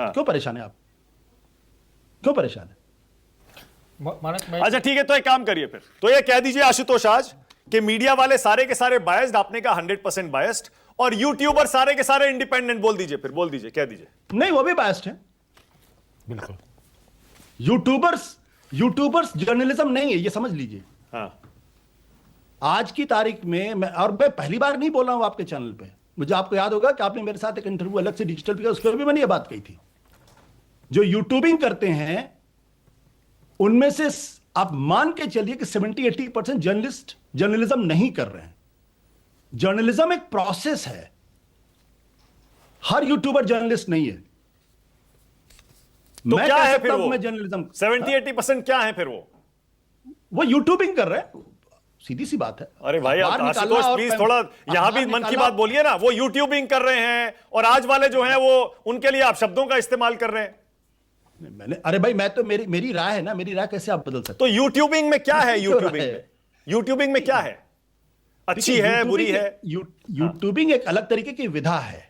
क्यों परेशान है आप? क्यों परेशान है? अच्छा ठीक है, तो एक काम करिए फिर, तो ये कह दीजिए आशुतोष आज कि मीडिया वाले सारे के सारे बायस्ड, आपने कहा 100% बायस्ड, और यूट्यूबर सारे के सारे इंडिपेंडेंट। बोल दीजिए फिर, बोल दीजिए, कह दीजिए। नहीं, वो भी बायस्ड है। बिल्कुल। यूट्यूबर्स जर्नलिज्म नहीं है, ये समझ लीजिए। हाँ, आज की तारीख में मैं पहली बार नहीं बोल रहा हूं आपके चैनल पे। मुझे, आपको याद होगा कि आपने मेरे साथ एक इंटरव्यू अलग से डिजिटल पे किया, उसके भी मैंने ये बात कही थी। जो यूट्यूबिंग करते हैं उनमें से आप मान के चलिए कि 70-80% जर्नलिज्म नहीं कर रहे हैं। जर्नलिज्म एक प्रोसेस है, हर यूट्यूबर जर्नलिस्ट नहीं है। तो क्या है फिर वो? मैं जर्नलिज्म 70-80% क्या है फिर वो यूट्यूबिंग कर रहे हैं, सीधी सी बात है। अरे भाई आशुतोष प्लीज थोड़ा यहां भी मन की बात बोलिए ना। वो यूट्यूबिंग कर रहे हैं और आज वाले जो हैं वो उनके लिए आप शब्दों का इस्तेमाल कर रहे हैं। अरे भाई, मैं तो मेरी राय है ना, मेरी राय कैसे आप बदल सकते? तो यूट्यूबिंग में क्या है? यूट्यूबिंग में क्या है? अच्छी है, बुरी है? यूट्यूबिंग एक अलग तरीके की विधा है,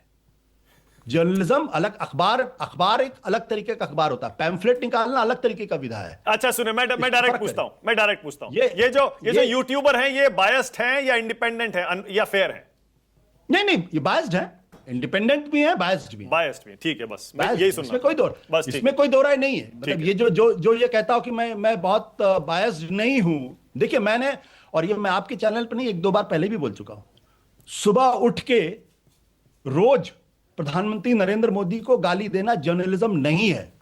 जर्नलिज्म अलग। अखबार एक अलग तरीके का अखबार होता है, पैम्फलेट निकालना अलग तरीके का विधा है। अच्छा सुने, मैं डायरेक्ट पूछता हूं, ये जो यूट्यूबर हैं ये बायस्ड हैं या इंडिपेंडेंट हैं या फेयर हैं? नहीं, ये बायस्ड है, इंडिपेंडेंट भी है, बायस्ड भी है। ठीक है, बस यही सुनना। इसमें कोई दो राय नहीं है। मतलब ये जो ये कहता हूं कि मैं बहुत बायस्ड नहीं हूं। देखिए, मैंने, और ये मैं आपके चैनल पर नहीं, 1-2 बार पहले भी बोल चुका हूं, सुबह उठ के रोज प्रधानमंत्री नरेंद्र मोदी को गाली देना जर्नलिज्म नहीं है।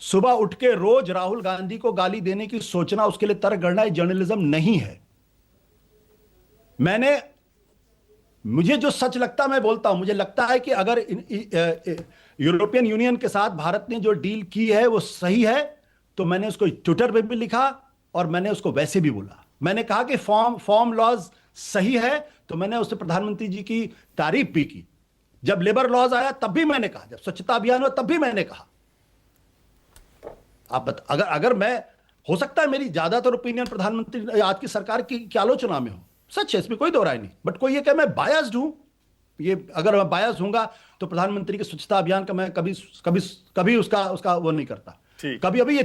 सुबह उठ के रोज राहुल गांधी को गाली देने की सोचना, उसके लिए तर्क गढ़ना जर्नलिज्म नहीं है। मुझे जो सच लगता मैं बोलता हूं। मुझे लगता है कि अगर यूरोपियन यूनियन के साथ भारत ने जो डील की है वो सही है, तो मैंने उसको ट्विटर पे भी लिखा और मैंने उसको वैसे भी बोला। मैंने कहा कि फॉर्म लॉज सही है, तो मैंने उससे प्रधानमंत्री जी की तारीफ भी की। जब लेबर लॉज आया तब भी मैंने कहा, जब स्वच्छता अभियान हुआ तब भी मैंने कहा। अगर मैं, हो सकता है मेरी ज्यादातर ओपिनियन प्रधानमंत्री आज की सरकार की आलोचना में हो, सच है, इसमें कोई दो राय नहीं। बट कोई ये कहे मैं बायस्ड हूं, ये अगर मैं बायस्ड हूंगा तो प्रधानमंत्री के स्वच्छता अभियान का मैं कभी उसका वो नहीं करता। कभी, अभी ये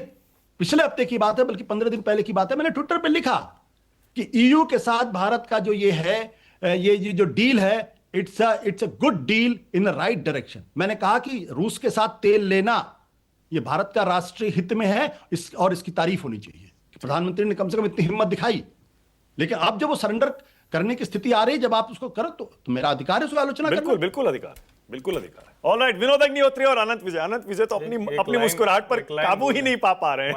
पिछले हफ्ते की बात है, बल्कि 15 दिन पहले की बात है, मैंने ट्विटर पे लिखा कि ईयू के साथ भारत का जो ये है, ये जो डील है, it's a good deal in the right direction. मैंने कहा कि रूस के साथ तेल लेना ये भारत का राष्ट्रीय हित में है, और इसकी तारीफ होनी चाहिए। प्रधानमंत्री ने कम से कम इतनी हिम्मत दिखाई। लेकिन अब जब वो सरेंडर करने की स्थिति आ रही है, जब आप उसको करो, तो मेरा अधिकार है उसकी आलोचना करना। बिल्कुल अधिकार है। ऑलराइट, विनोद अग्निहोत्री और अनंत विजय तो अपनी मुस्कुराहट पर काबू ही नहीं पा रहे हैं।